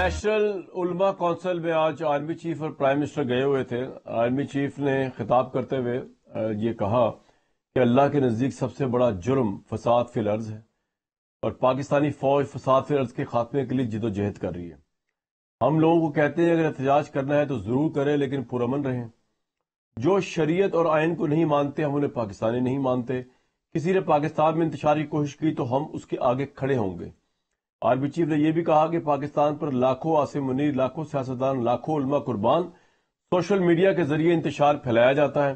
National علماء council میں آج آرمی چیف اور پرائم منسٹر گئے ہوئے تھے۔ آرمی چیف نے خطاب کرتے ہوئے یہ کہا کہ اللہ کے نزدیک سب سے بڑا جرم فساد فی الارض ہے اور پاکستانی فوج فساد فی الارض کے خاتمے کے لیے جد و جہد کر رہی ہے۔ ہم لوگوں کو کہتے ہیں اگر احتجاج کرنا ہے تو ضرور کریں لیکن پرامن رہیں۔ جو شریعت اور آئین کو نہیں مانتے ہم انہیں پاکستانی نہیں مانتے۔ کسی نے پاکستان میں انتشار کی کوشش کی تو ہم اس کے آگے کھڑے ہوں گے۔ آرمی چیف نے یہ بھی کہا کہ پاکستان پر لاکھوں عاصم منیر، لاکھوں سیاستدان، لاکھوں علماء قربان، سوشل میڈیا کے ذریعے انتشار پھیلایا جاتا ہے۔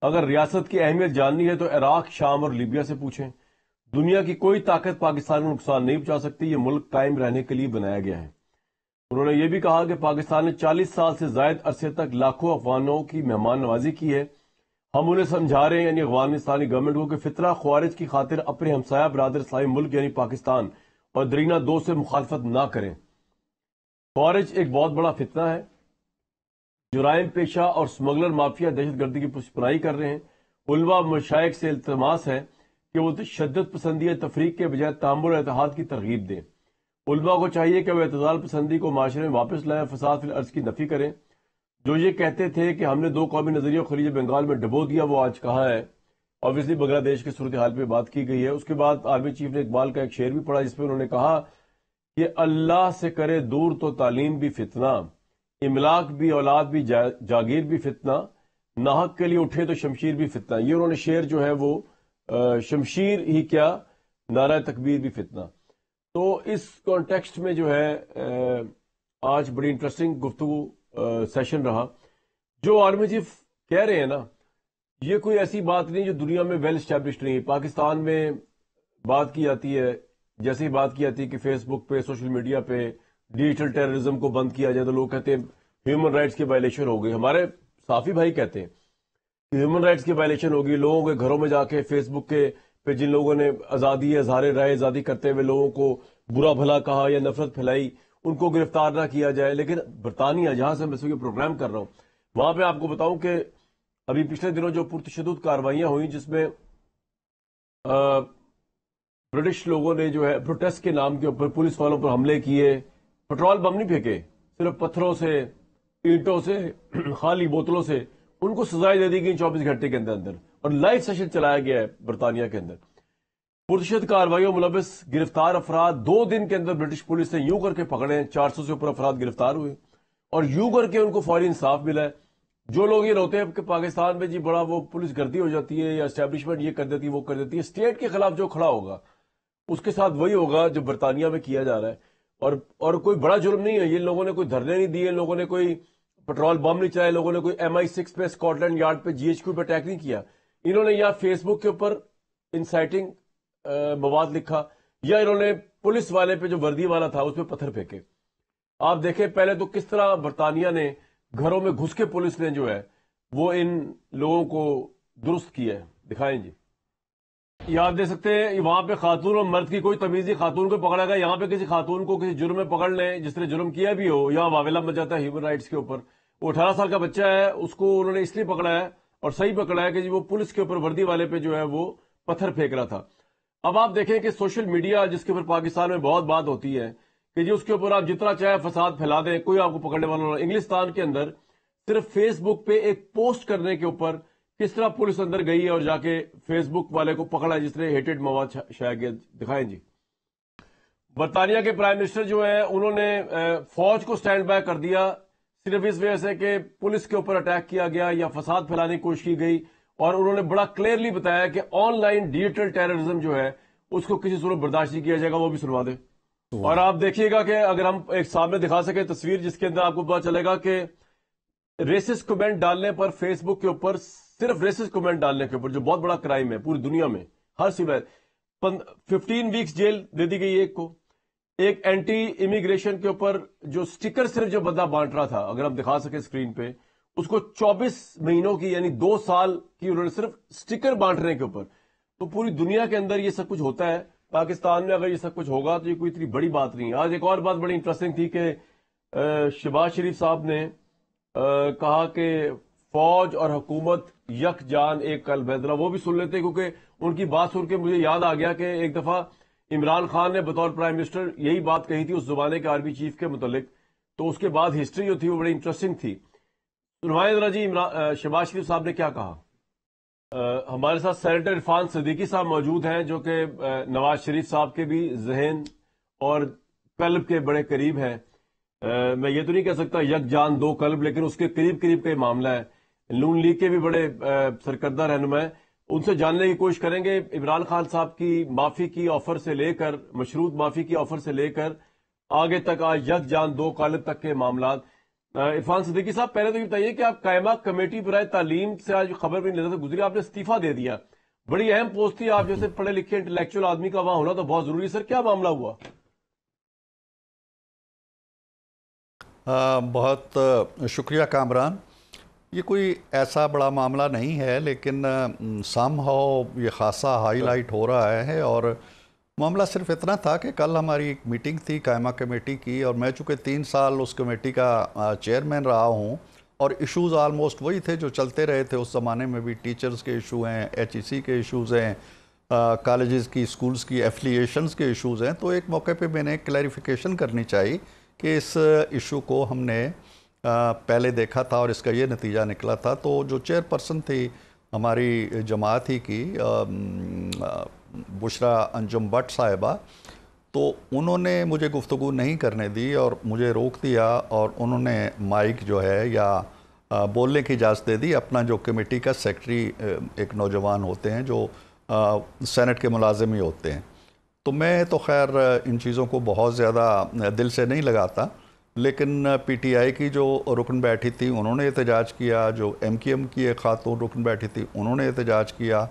اگر ریاست کی اہمیت جاننی ہے تو عراق، شام اور لیبیا سے پوچھیں۔ دنیا کی کوئی طاقت پاکستان کو نقصان نہیں پہنچا سکتی، یہ ملک قائم رہنے کے لیے بنایا گیا ہے۔ انہوں نے یہ بھی کہا کہ پاکستان نے 40 سال سے زائد عرصے تک لاکھوں افغانوں کی مہمان نوازی کی ہے۔ ہم انہیں سمجھا رہے ہیں یعنی افغانستانی گورنمنٹ کو کہ فطرہ خوارج کی خاطر اپنے ہمسایہ برادر اسلامی ملک یعنی پاکستان اور درینہ دو سے مخالفت نہ کریں۔ خوارج ایک بہت بڑا فتنہ ہے۔ جرائم پیشہ اور سمگلر مافیا دہشت گردی کی پشپناہی کر رہے ہیں۔ علماء مشائخ سے التماس ہے کہ وہ تشدد پسندی یا تفریق کے بجائے تامل اور اتحاد کی ترغیب دیں۔ علماء کو چاہیے کہ وہ اعتدال پسندی کو معاشرے میں واپس لائیں، فساد فی الارض کی نفی کریں۔ جو یہ کہتے تھے کہ ہم نے دو قومی نظریہ خلیج بنگال میں ڈبو دیا، وہ آج کہاں ہے؟ obviously بنگلہ دیش کی صورتحال پہ بات کی گئی ہے۔ اس کے بعد آرمی چیف نے اقبال کا ایک شعر بھی پڑھا جس میں انہوں نے کہا کہ اللہ سے کرے دور تو تعلیم بھی فتنہ، املاک بھی اولاد بھی جاگیر بھی فتنہ، ناحق کے لیے اٹھے تو شمشیر بھی فتنہ۔ یہ انہوں نے شعر جو ہے وہ شمشیر ہی کیا، نعرہ تکبیر بھی فتنہ۔ تو اس کانٹیکسٹ میں جو ہے آج بڑی انٹرسٹنگ گفتگو سیشن رہا۔ جو آرمی چیف کہہ رہے ہیں نا، یہ کوئی ایسی بات نہیں جو دنیا میں ویل اسٹیبلشڈ نہیں ہے۔ پاکستان میں بات کی جاتی ہے، جیسے ہی بات کی جاتی ہے کہ فیس بک پہ، سوشل میڈیا پہ ڈیجیٹل ٹیررزم کو بند کیا جائے تو لوگ کہتے ہیں ہیومن رائٹس کی وائلیشن ہو گئی۔ ہمارے صحافی بھائی کہتے ہیں کہ ہیومن رائٹس کی وائلیشن ہوگی۔ لوگوں کے گھروں میں جا کے فیس بک کے پہ جن لوگوں نے آزادی اظہار رائے آزادی کرتے ہوئے لوگوں کو برا بھلا کہا یا نفرت پھیلائی، ان کو گرفتار نہ کیا جائے۔ لیکن برطانیہ، جہاں سے میں اس پروگرام کر رہا ہوں، وہاں پہ آپ کو بتاؤں کہ ابھی پچھلے دنوں جو پرتشدد کاروائیاں ہوئیں جس میں برٹش لوگوں نے جو ہے پروٹیسٹ کے نام کے اوپر پولیس والوں پر حملے کیے، پٹرول بم نہیں پھینکے، صرف پتھروں سے، اینٹوں سے، خالی بوتلوں سے ان کو سزائیں دے دی گئی 24 گھنٹے کے اندر اور لائیو سیشن چلایا گیا ہے برطانیہ کے اندر۔ پرتشدد کارروائیوں ملوث گرفتار افراد 2 دن کے اندر برٹش پولیس نے یوں کر کے پکڑے، 400 سے اوپر افراد گرفتار ہوئے اور یوں کر کے ان کو فوری انصاف ملا ہے۔ جو لوگ یہ روتے ہیں کہ پاکستان میں جی بڑا وہ پولیس گردی ہو جاتی ہے یا اسٹیبلشمنٹ یہ کر دیتی ہے وہ کر دیتی ہے، اسٹیٹ کے خلاف جو کھڑا ہوگا اس کے ساتھ وہی ہوگا جو برطانیہ میں کیا جا رہا ہے۔ اور کوئی بڑا جرم نہیں ہے، یہ لوگوں نے کوئی دھرنے نہیں دیے، لوگوں نے کوئی پٹرول بم نہیں چلائے، لوگوں نے کوئی MI6 پہ اسکاٹ لینڈ یارڈ پہ GHQ پہ اٹیک نہیں کیا۔ انہوں نے یا فیس بک کے اوپر انسائٹنگ مواد لکھا یا انہوں نے پولیس والے پہ جو وردی والا تھا اس پہ پتھر پھینکے۔ آپ دیکھیں پہلے تو کس طرح برطانیہ نے گھروں میں گھس کے پولیس نے جو ہے وہ ان لوگوں کو درست کیا ہے۔ دکھائیں جی، یہ آپ دیکھ سکتے ہیں وہاں پہ خاتون اور مرد کی کوئی تمیز نہیں، خاتون کو پکڑا گیا۔ یہاں پہ کسی خاتون کو کسی جرم میں پکڑ لیں جس نے جرم کیا بھی ہو، یہاں واویلا مچ جاتا ہے ہیومن رائٹس کے اوپر۔ وہ 18 سال کا بچہ ہے، اس کو انہوں نے اس لیے پکڑا ہے اور صحیح پکڑا ہے کہ جی وہ پولیس کے اوپر وردی والے پہ جو ہے وہ پتھر پھینک رہا تھا۔ اب آپ دیکھیں کہ سوشل میڈیا جس کے اوپر پاکستان میں بہت بات ہوتی ہے کہ جی اس کے اوپر آپ جتنا چاہے فساد پھیلا دیں، کوئی آپ کو پکڑنے والا نہ۔ انگلستان کے اندر صرف فیس بک پہ ایک پوسٹ کرنے کے اوپر کس طرح پولیس اندر گئی ہے اور جا کے فیس بک والے کو پکڑا جس نے ہیٹڈ مواد شائع کیا۔ دکھائیں جی، برطانیہ کے پرائم منسٹر جو ہیں انہوں نے فوج کو سٹینڈ بائی کر دیا صرف اس وجہ سے کہ پولیس کے اوپر اٹیک کیا گیا یا فساد پھیلانے کی کوشش کی گئی، اور انہوں نے بڑا کلیئرلی بتایا کہ آن لائن ڈیجیٹل ٹیررزم جو ہے اس کو کسی صورت برداشت نہیں کیا جائے گا۔ وہ بھی سنوا دیں اور آپ دیکھیے گا کہ اگر ہم ایک سامنے دکھا سکیں تصویر جس کے اندر آپ کو پتا چلے گا کہ ریسسٹ کمنٹ ڈالنے پر فیس بک کے اوپر، صرف ریسسٹ کمنٹ ڈالنے کے اوپر جو بہت بڑا کرائم ہے پوری دنیا میں، ہر سوائے 15 ویکس جیل دے دی گئی ایک کو۔ ایک اینٹی امیگریشن کے اوپر جو سٹیکر صرف جو بندہ بانٹ رہا تھا، اگر ہم دکھا سکیں اسکرین پہ، اس کو 24 مہینوں کی یعنی 2 سال کی انہوں نے صرف سٹیکر بانٹنے کے اوپر۔ تو پوری دنیا کے اندر یہ سب کچھ ہوتا ہے، پاکستان میں اگر یہ سب کچھ ہوگا تو یہ کوئی اتنی بڑی بات نہیں ہے۔ آج ایک اور بات بڑی انٹرسٹنگ تھی کہ شہباز شریف صاحب نے کہا کہ فوج اور حکومت یک جان ایک قلب ہے۔ ذرا وہ بھی سن لیتے کیونکہ ان کی بات سن کے مجھے یاد آ گیا کہ ایک دفعہ عمران خان نے بطور پرائم منسٹر یہی بات کہی تھی اس زمانے کے آرمی چیف کے متعلق، تو اس کے بعد ہسٹری جو تھی وہ بڑی انٹرسٹنگ تھی. سنوائیں ذرا جی شہباز شریف صاحب نے کیا کہا. ہمارے ساتھ سینیٹر عرفان صدیقی صاحب موجود ہیں جو کہ نواز شریف صاحب کے بھی ذہن اور قلب کے بڑے قریب ہیں. میں یہ تو نہیں کہہ سکتا یک جان دو قلب، لیکن اس کے قریب قریب کا یہ معاملہ ہے. نون لیگ کے بھی بڑے سرکردہ رہنما ہیں. ان سے جاننے کی کوشش کریں گے عمران خان صاحب کی معافی کی آفر سے لے کر، مشروط معافی کی آفر سے لے کر آگے تک آج یک جان دو قالب تک کے معاملات. عرفان صدیقی صاحب، پہلے تو یہ بتائیے کہ آپ قائمہ کمیٹی برائے تعلیم سے آج خبر بھی نظر سے گزری، آپ نے استعفیٰ دے دیا. بڑی اہم پوسٹ تھی، آپ جیسے پڑھے لکھے انٹلیکچوئل آدمی کا وہاں ہونا تو بہت ضروری. سر کیا معاملہ ہوا؟ بہت شکریہ کامران. یہ کوئی ایسا بڑا معاملہ نہیں ہے، لیکن سم ہاؤ یہ خاصا ہائی لائٹ ہو رہا ہے. اور معاملہ صرف اتنا تھا کہ کل ہماری ایک میٹنگ تھی قائمہ کمیٹی کی، اور میں چونکہ 3 سال اس کمیٹی کا چیئرمین رہا ہوں، اور ایشوز آلموسٹ وہی تھے جو چلتے رہے تھے اس زمانے میں بھی. ٹیچرز کے ایشو ہیں، HEC کے ایشوز ہیں، کالجز کی، سکولز کی ایفیلیشنز کے ایشوز ہیں. تو ایک موقع پہ میں نے کلیریفیکیشن کرنی چاہیے کہ اس ایشو کو ہم نے پہلے دیکھا تھا اور اس کا یہ نتیجہ نکلا تھا. تو جو چیئر پرسن تھی ہماری جماعت ہی کی، بشرا انجم بٹ صاحبہ، تو انہوں نے مجھے گفتگو نہیں کرنے دی اور مجھے روک دیا، اور انہوں نے مائک جو ہے یا بولنے کی اجازت دے دی. اپنا جو کمیٹی کا سیکرٹری ایک نوجوان ہوتے ہیں جو سینٹ کے ملازم ہی ہوتے ہیں. تو میں تو خیر ان چیزوں کو بہت زیادہ دل سے نہیں لگاتا، لیکن PTI کی جو رکن بیٹھی تھی انہوں نے احتجاج کیا، جو MQM کی ایک خاتون رکن بیٹھی تھی انہوں نے احتجاج کیا،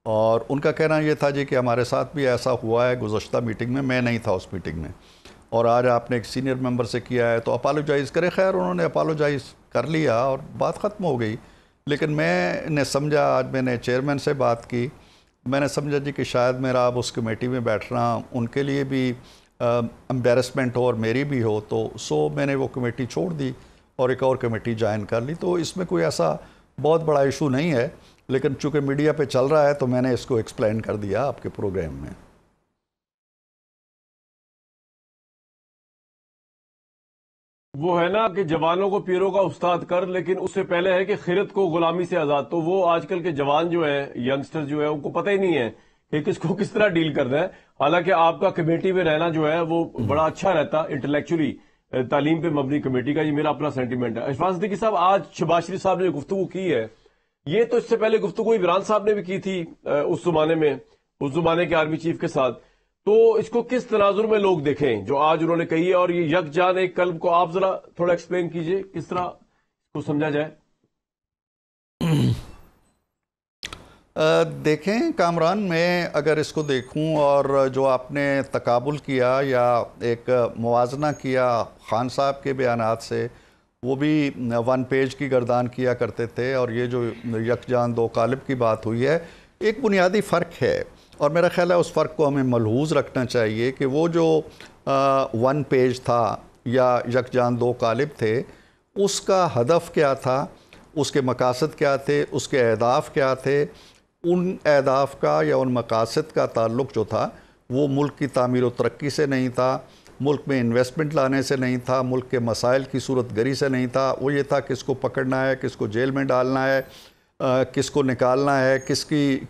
اور ان کا کہنا یہ تھا جی کہ ہمارے ساتھ بھی ایسا ہوا ہے گزشتہ میٹنگ میں نہیں تھا اس میٹنگ میں، اور آج آپ نے ایک سینئر ممبر سے کیا ہے تو اپالوجائز کریں. خیر انہوں نے اپالوجائز کر لیا اور بات ختم ہو گئی. لیکن میں نے سمجھا، آج میں نے چیئرمین سے بات کی، میں نے سمجھا جی کہ شاید میرا اب اس کمیٹی میں بیٹھنا ان کے لیے بھی امبیرسمنٹ ہو اور میری بھی ہو، تو میں نے وہ کمیٹی چھوڑ دی اور ایک اور کمیٹی جوائن کر لی. تو اس میں کوئی ایسا بہت بڑا ایشو نہیں ہے، لیکن چونکہ میڈیا پہ چل رہا ہے تو میں نے اس کو ایکسپلین کر دیا آپ کے پروگرام میں. وہ ہے نا کہ جوانوں کو پیروں کا استاد کر، لیکن اس سے پہلے ہے کہ خرد کو غلامی سے آزاد. تو وہ آج کل کے جوان جو ہیں، ینگسٹر جو ہے، ان کو پتہ ہی نہیں ہے کہ کس کو کس طرح ڈیل کرنا ہے. حالانکہ آپ کا کمیٹی میں رہنا جو ہے وہ بڑا اچھا رہتا انٹلیکچولی، تعلیم پہ مبنی کمیٹی کا. یہ میرا اپنا سینٹیمنٹ ہے. عرفان صدیقی صاحب، آج شہباز شریف صاحب نے جو گفتگو کی ہے، یہ تو اس سے پہلے گفتگو عمران صاحب نے بھی کی تھی اس زمانے میں، اس زمانے کے آرمی چیف کے ساتھ. تو اس کو کس تناظر میں لوگ دیکھیں جو آج انہوں نے کہی ہے، اور یہ یک جان ایک قلب کو آپ ذرا تھوڑا ایکسپلین کیجئے کس طرح اس کو سمجھا جائے. دیکھیں کامران، میں اگر اس کو دیکھوں اور جو آپ نے تقابل کیا یا ایک موازنہ کیا خان صاحب کے بیانات سے، وہ بھی 1 پیج کی گردان کیا کرتے تھے، اور یہ جو یک جان دو قالب کی بات ہوئی ہے، ایک بنیادی فرق ہے. اور میرا خیال ہے اس فرق کو ہمیں ملحوظ رکھنا چاہیے کہ وہ جو 1 پیج تھا یا یک جان دو قالب تھے، اس کا ہدف کیا تھا، اس کے مقاصد کیا تھے، اس کے اہداف کیا تھے. ان اہداف کا یا ان مقاصد کا تعلق جو تھا وہ ملک کی تعمیر و ترقی سے نہیں تھا، ملک میں انویسٹمنٹ لانے سے نہیں تھا، ملک کے مسائل کی صورت گری سے نہیں تھا. وہ یہ تھا کس کو پکڑنا ہے، کس کو جیل میں ڈالنا ہے، کس کو نکالنا ہے،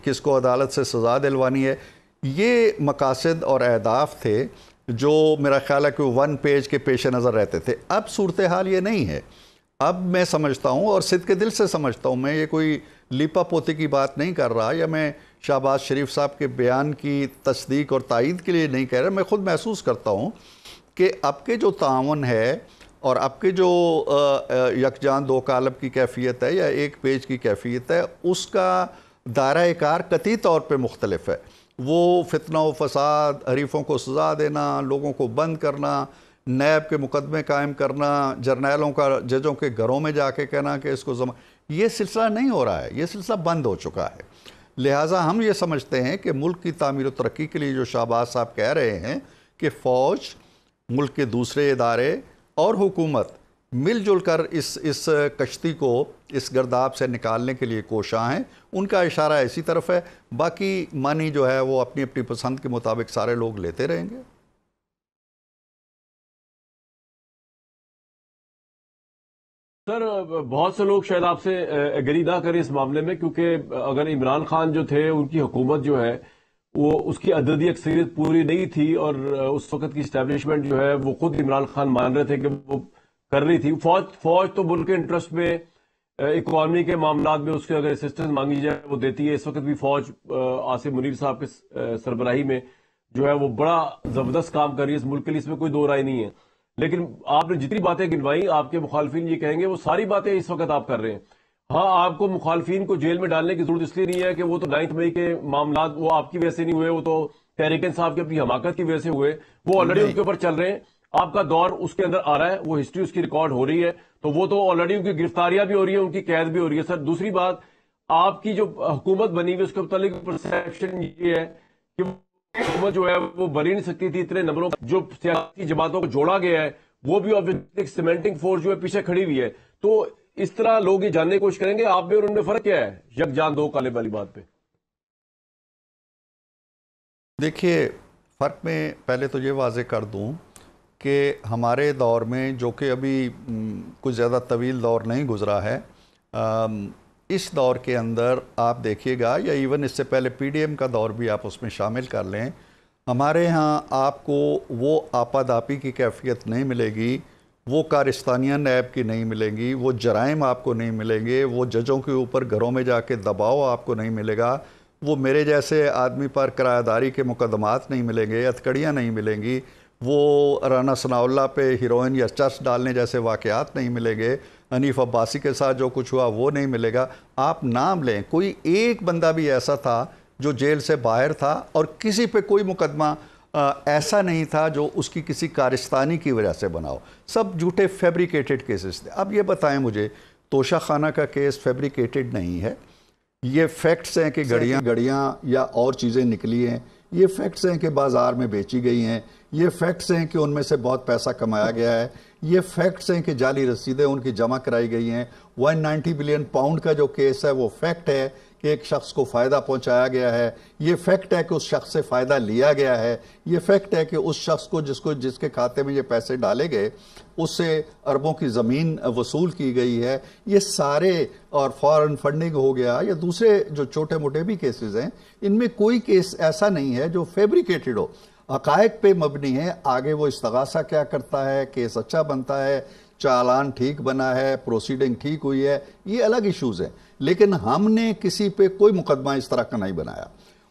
کس کو عدالت سے سزا دلوانی ہے. یہ مقاصد اور اہداف تھے جو میرا خیال ہے کہ 1 پیج کے پیش نظر رہتے تھے. اب صورتحال یہ نہیں ہے. اب میں سمجھتا ہوں اور صدق دل سے سمجھتا ہوں، میں یہ کوئی لیپا پوتی کی بات نہیں کر رہا، یا میں شہباز شریف صاحب کے بیان کی تصدیق اور تائید کے لیے نہیں کہہ رہا. میں خود محسوس کرتا ہوں کہ اب کے جو تعاون ہے اور اب کے جو یکجان دو قالب کی کیفیت ہے یا 1 پیج کی کیفیت ہے، اس کا دائرہ کار قطعی طور پہ مختلف ہے. وہ فتنہ و فساد، حریفوں کو سزا دینا، لوگوں کو بند کرنا، نیب کے مقدمے قائم کرنا، جرنیلوں کا ججوں کے گھروں میں جا کے کہنا کہ اس کو یہ سلسلہ نہیں ہو رہا ہے. یہ سلسلہ بند ہو چکا ہے. لہٰذا ہم یہ سمجھتے ہیں کہ ملک کی تعمیر و ترقی کے لیے جو شہباز صاحب کہہ رہے ہیں کہ فوج، ملک کے دوسرے ادارے اور حکومت مل جل کر اس کشتی کو اس گرداب سے نکالنے کے لیے کوشاں ہیں. ان کا اشارہ اسی طرف ہے. باقی مانی جو ہے وہ اپنی اپنی پسند کے مطابق سارے لوگ لیتے رہیں گے. سر بہت سے لوگ شاید آپ سے ایگری نہ کریں اس معاملے میں، کیونکہ اگر عمران خان جو تھے ان کی حکومت جو ہے وہ اس کی عددی اکثریت پوری نہیں تھی، اور اس وقت کی اسٹیبلشمنٹ جو ہے وہ خود عمران خان مان رہے تھے کہ وہ کر رہی تھی. فوج تو ملک کے انٹرسٹ میں، اکانومی کے معاملات میں اس کے اگر اسسٹنس مانگی جائے وہ دیتی ہے. اس وقت بھی فوج عاصم منیر صاحب کے سربراہی میں جو ہے وہ بڑا زبردست کام کر رہی ہے اس ملک کے لیے، اس میں کوئی دو رائے نہیں ہے. لیکن آپ نے جتنی باتیں گنوائی، آپ کے مخالفین یہ کہیں گے وہ ساری باتیں اس وقت آپ کر رہے ہیں. ہاں، آپ کو مخالفین کو جیل میں ڈالنے کی ضرورت اس لیے نہیں ہے کہ وہ تو 9 مئی کے معاملات وہ آپ کی وجہ سے نہیں ہوئے، وہ تو تحریک انصاف کی اپنی حماقت کی وجہ سے ہوئے. وہ آلریڈی ان کے اوپر چل رہے ہیں. آپ کا دور اس کے اندر آ رہا ہے، وہ ہسٹری اس کی ریکارڈ ہو رہی ہے، تو وہ تو آلریڈی ان کی گرفتاریاں بھی ہو رہی ہیں، ان کی قید بھی ہو رہی ہے. سر دوسری بات، آپ کی جو حکومت بنی ہوئی اس کے متعلق پرسیپشن یہ ہے کہ حکومت جو ہے وہ بن ہی نہیں سکتی تھی. اتنے نمبروں جو سیاسی جماعتوں کو جوڑا گیا ہے وہ بھی ایک سیمنٹنگ فورس جو ہے پیچھے کھڑی ہوئی ہے. تو اس طرح لوگ یہ جاننے کی کوشش کریں گے آپ میں اور ان میں فرق کیا ہے یکجان دو کالے والی بات پہ. دیکھیے، فرق میں پہلے تو یہ واضح کر دوں کہ ہمارے دور میں، جو کہ ابھی کچھ زیادہ طویل دور نہیں گزرا ہے، اس دور کے اندر آپ دیکھیے گا، یا ایون اس سے پہلے پی ڈی ایم کا دور بھی آپ اس میں شامل کر لیں، ہمارے ہاں آپ کو وہ آپاداپی کی کیفیت نہیں ملے گی، وہ کارستانیاں نیب کی نہیں ملیں گی، وہ جرائم آپ کو نہیں ملیں گے، وہ ججوں کے اوپر گھروں میں جا کے دباؤ آپ کو نہیں ملے گا، وہ میرے جیسے آدمی پر کرایہ داری کے مقدمات نہیں ملیں گے، ہتھکڑیاں نہیں ملیں گی، وہ رانا ثناء اللہ پہ ہیروئن یا چرس ڈالنے جیسے واقعات نہیں ملیں گے، حنیف عباسی کے ساتھ جو کچھ ہوا وہ نہیں ملے گا. آپ نام لیں، کوئی ایک بندہ بھی ایسا تھا جو جیل سے باہر تھا اور کسی پہ کوئی مقدمہ ایسا نہیں تھا جو اس کی کسی کارستانی کی وجہ سے بناؤ. سب جھوٹے فیبریکیٹڈ کیسز تھے. اب یہ بتائیں مجھے، توشہ خانہ کا کیس فیبریکیٹڈ نہیں ہے، یہ فیکٹس ہیں کہ گڑیاں یا اور چیزیں نکلی ہیں، یہ فیکٹس ہیں کہ بازار میں بیچی گئی ہیں، یہ فیکٹس ہیں کہ ان میں سے بہت پیسہ کمایا گیا ہے، یہ فیکٹس ہیں کہ جعلی رسیدیں ان کی جمع کرائی گئی ہیں. 190 بلین پاؤنڈ کا جو کیس ہے وہ فیکٹ ہے کہ ایک شخص کو فائدہ پہنچایا گیا ہے، یہ فیکٹ ہے کہ اس شخص سے فائدہ لیا گیا ہے، یہ فیکٹ ہے کہ اس شخص کو جس کے کھاتے میں یہ پیسے ڈالے گئے اس سے اربوں کی زمین وصول کی گئی ہے. یہ سارے، اور فارن فنڈنگ ہو گیا یا دوسرے جو چھوٹے موٹے بھی کیسز ہیں، ان میں کوئی کیس ایسا نہیں ہے جو فیبریکیٹڈ ہو، حقائق پہ مبنی ہے. آگے وہ استغاثہ کیا کرتا ہے، کیس اچھا بنتا ہے، چالان ٹھیک بنا ہے، پروسیڈنگ ٹھیک ہوئی ہے، یہ الگ ایشوز ہیں. لیکن ہم نے کسی پہ کوئی مقدمہ اس طرح کا نہیں بنایا.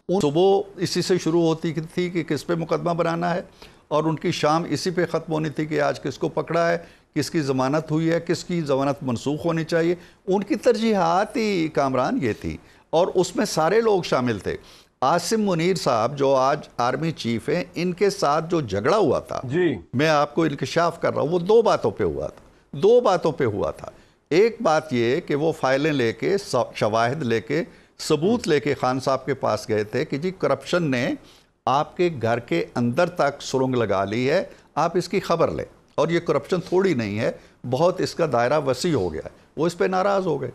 صبح اسی سے شروع ہوتی تھی کہ کس پہ مقدمہ بنانا ہے، اور ان کی شام اسی پہ ختم ہونی تھی کہ آج کس کو پکڑا ہے، کس کی ضمانت ہوئی ہے، کس کی ضمانت منسوخ ہونی چاہیے. ان کی ترجیحات ہی کامران یہ تھی، اور اس میں سارے لوگ شامل تھے. عاصم منیر صاحب جو آج آرمی چیف ہیں، ان کے ساتھ جو جھگڑا ہوا تھا، میں آپ کو انکشاف کر رہا ہوں، وہ دو باتوں پہ ہوا تھا. ایک بات یہ کہ وہ فائلیں لے کے، شواہد لے کے، ثبوت لے کے خان صاحب کے پاس گئے تھے کہ جی کرپشن نے آپ کے گھر کے اندر تک سرنگ لگا لی ہے، آپ اس کی خبر لیں، اور یہ کرپشن تھوڑی نہیں ہے، بہت اس کا دائرہ وسیع ہو گیا ہے. وہ اس پہ ناراض ہو گئے.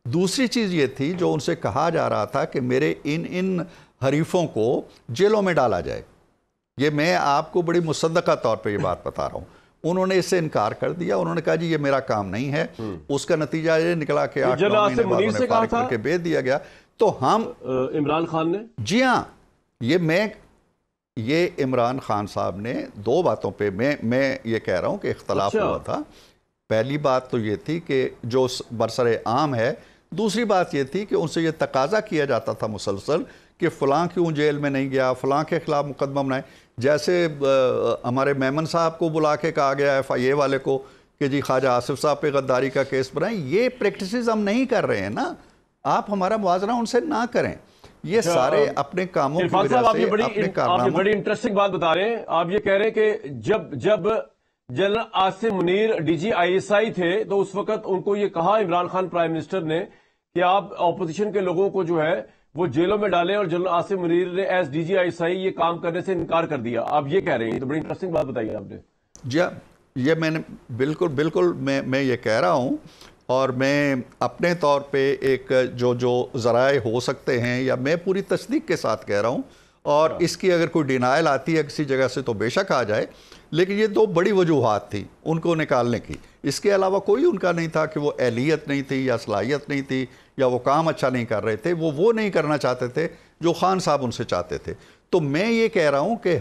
دوسری چیز یہ تھی جو ان سے کہا جا رہا تھا کہ میرے ان حریفوں کو جیلوں میں ڈالا جائے. یہ میں آپ کو بڑی مصدقہ طور پہ یہ بات بتا رہا ہوں. انہوں نے اس سے انکار کر دیا. انہوں نے کہا جی یہ میرا کام نہیں ہے. اس کا نتیجہ یہ نکلا کہ 8-9 مہینے بعد انہیں فارغ کر کے بھیج دیا گیا. تو ہم عمران خان نے، جی ہاں، یہ عمران خان صاحب نے دو باتوں پہ میں یہ کہہ رہا ہوں کہ اختلاف ہوا تھا. پہلی بات تو یہ تھی کہ جو برسر عام ہے. دوسری بات یہ تھی کہ ان سے یہ تقاضا کیا جاتا تھا مسلسل کہ فلاں کیوں جیل میں نہیں گیا، فلاں کے خلاف مقدمہ بنائے. جیسے ہمارے میمن صاحب کو بلا کے کہا گیا FIA والے کو کہ جی خواجہ آصف صاحب پہ غداری کا کیس بنائیں. یہ پریکٹسز ہم نہیں کر رہے ہیں نا. آپ ہمارا موازنہ ان سے نہ کریں. یہ سارے اپنے کاموں کی وجہ سے اپنے کارناموں. آپ بڑی انٹرسٹنگ بات بتا رہے ہیں. آپ یہ کہہ رہے ہیں کہ جب general Asim Munir DG ISI تھے تو اس وقت ان کو یہ کہا عمران خان پرائم منسٹر نے کہ آپ اپوزیشن کے لوگوں کو جو ہے وہ جیلوں میں ڈالیں، اور جنرل عاصم منیر نے ایز DG ISI یہ کام کرنے سے انکار کر دیا. آپ یہ کہہ رہے ہیں. تو بڑی انٹرسٹنگ بات بتائی آپ نے. جی یہ میں نے بالکل میں یہ کہہ رہا ہوں، اور میں اپنے طور پہ ایک جو ذرائع ہو سکتے ہیں، یا میں پوری تصدیق کے ساتھ کہہ رہا ہوں، اور اس کی اگر کوئی ڈینائل آتی ہے کسی جگہ سے تو بے شک آ جائے، لیکن یہ دو بڑی وجوہات تھی ان کو نکالنے کی، اس کے علاوہ کوئی ان کا نہیں تھا کہ وہ اہلیت نہیں تھی یا صلاحیت نہیں تھی یا وہ کام اچھا نہیں کر رہے تھے، وہ نہیں کرنا چاہتے تھے جو خان صاحب ان سے چاہتے تھے۔ تو میں یہ کہہ رہا ہوں کہ